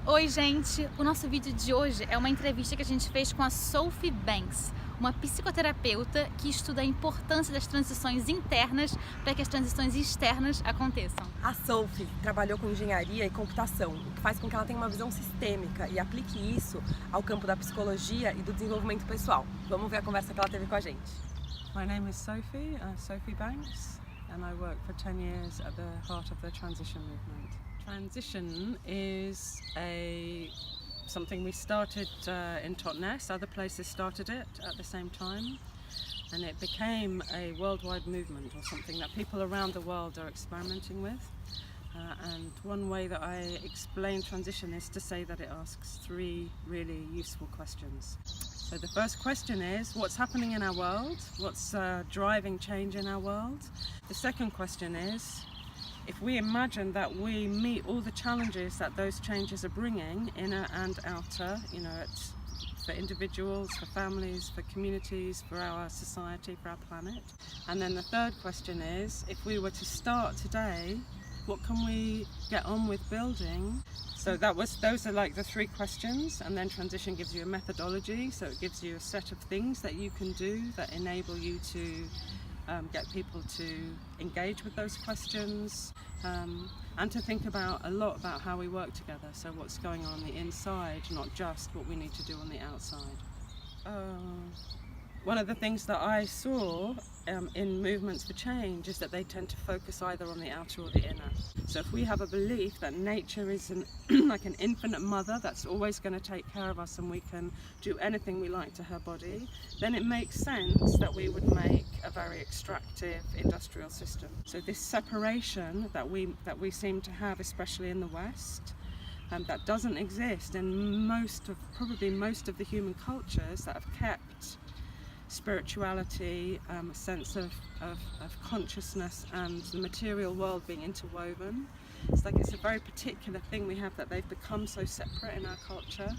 Oi gente, o nosso vídeo de hoje é uma entrevista que a gente fez com a Sophy Banks, uma psicoterapeuta que estuda a importância das transições internas para que as transições externas aconteçam. A Sophy trabalhou com engenharia e computação, o que faz com que ela tenha uma visão sistêmica e aplique isso ao campo da psicologia e do desenvolvimento pessoal. Vamos ver a conversa que ela teve com a gente. My name is Sophy Banks, and I work for 10 years at the heart of the transition movement. Transition is something we started in Totnes. Other places started it at the same time, and it became a worldwide movement, or something that people around the world are experimenting with. And one way that I explain transition is to say that it asks three really useful questions. So the first question is, what's happening in our world? What's driving change in our world? The second question is, if we imagine that we meet all the challenges that those changes are bringing, inner and outer, for individuals, for families, for communities, for our society, for our planet. And then the third question is, if we were to start today, what can we get on with building? So those are like the three questions, and then transition gives you a methodology, so it gives you a set of things that you can do that enable you to get people to engage with those questions, and to think a lot about how we work together, so what's going on the inside, not just what we need to do on the outside. One of the things that I saw in movements for change is that they tend to focus either on the outer or the inner. So if we have a belief that nature is like an infinite mother that's always going to take care of us and we can do anything we like to her body, then it makes sense that we would make a very extractive industrial system. So this separation that we seem to have, especially in the West, that doesn't exist in probably most of the human cultures that have kept spirituality, a sense of consciousness and the material world being interwoven. It's a very particular thing we have, that they've become so separate in our culture.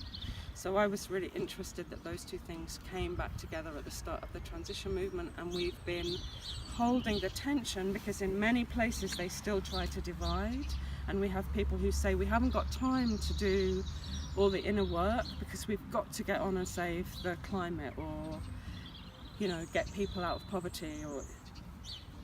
So I was really interested that those two things came back together at the start of the transition movement, and we've been holding the tension because in many places they still try to divide, and we have people who say we haven't got time to do all the inner work because we've got to get on and save the climate, or get people out of poverty,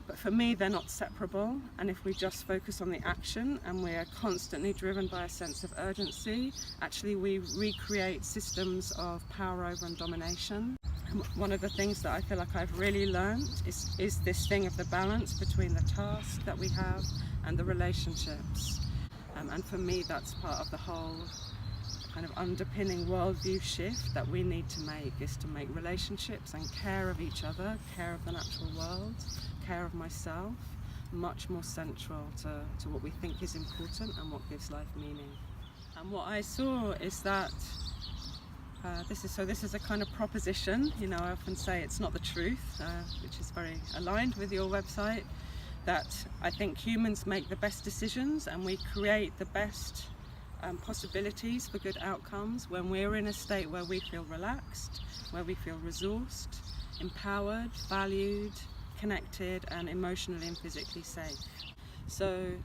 but for me they're not separable. And if we just focus on the action and we are constantly driven by a sense of urgency, actually we recreate systems of power over and domination. And one of the things that I feel like I've really learned is this thing of the balance between the task that we have and the relationships. And for me that's part of the whole kind of underpinning worldview shift that we need to make, is to make relationships and care of each other, care of the natural world, care of myself, much more central to what we think is important and what gives life meaning. And what I saw is that this is a kind of proposition. I often say it's not the truth, which is very aligned with your website, that I think humans make the best decisions and we create the best possibilities for good outcomes when we're in a state where we feel relaxed, where we feel resourced, empowered, valued, connected, and emotionally and physically safe. So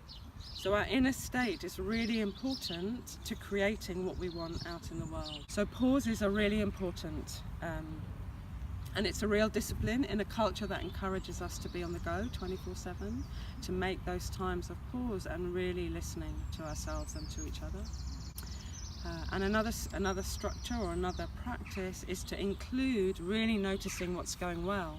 our inner state is really important to creating what we want out in the world. So pauses are really important, and it's a real discipline in a culture that encourages us to be on the go 24/7, to make those times of pause and really listening to ourselves and to each other. And another structure or another practice is to include really noticing what's going well.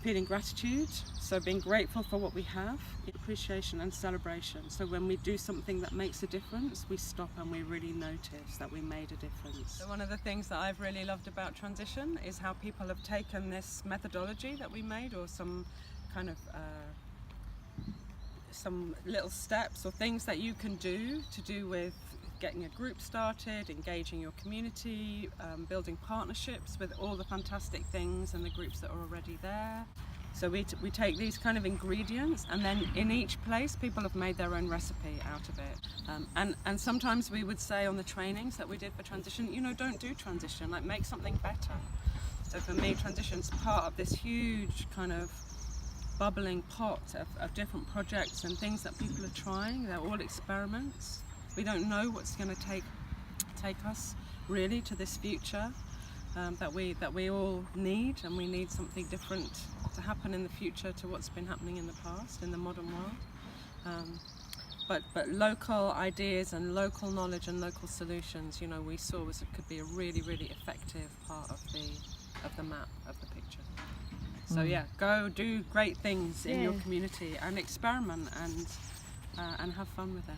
Feeling gratitude, so being grateful for what we have, appreciation and celebration. So when we do something that makes a difference, we stop and we really notice that we made a difference. So one of the things that I've really loved about transition is how people have taken this methodology that we made, or some kind of some little steps or things that you can do to do with getting a group started, engaging your community, building partnerships with all the fantastic things and the groups that are already there. So we take these kind of ingredients, and then in each place people have made their own recipe out of it. And sometimes we would say on the trainings that we did for transition, don't do transition, make something better. So for me, transition's part of this huge kind of bubbling pot of different projects and things that people are trying. They're all experiments. We don't know what's going to take us really to this future that we all need, and we need something different to happen in the future to what's been happening in the past in the modern world. But local ideas and local knowledge and local solutions, you know, we saw could be a really, really effective part of the map, of the picture. So yeah, go do great things in your community and experiment and have fun with it.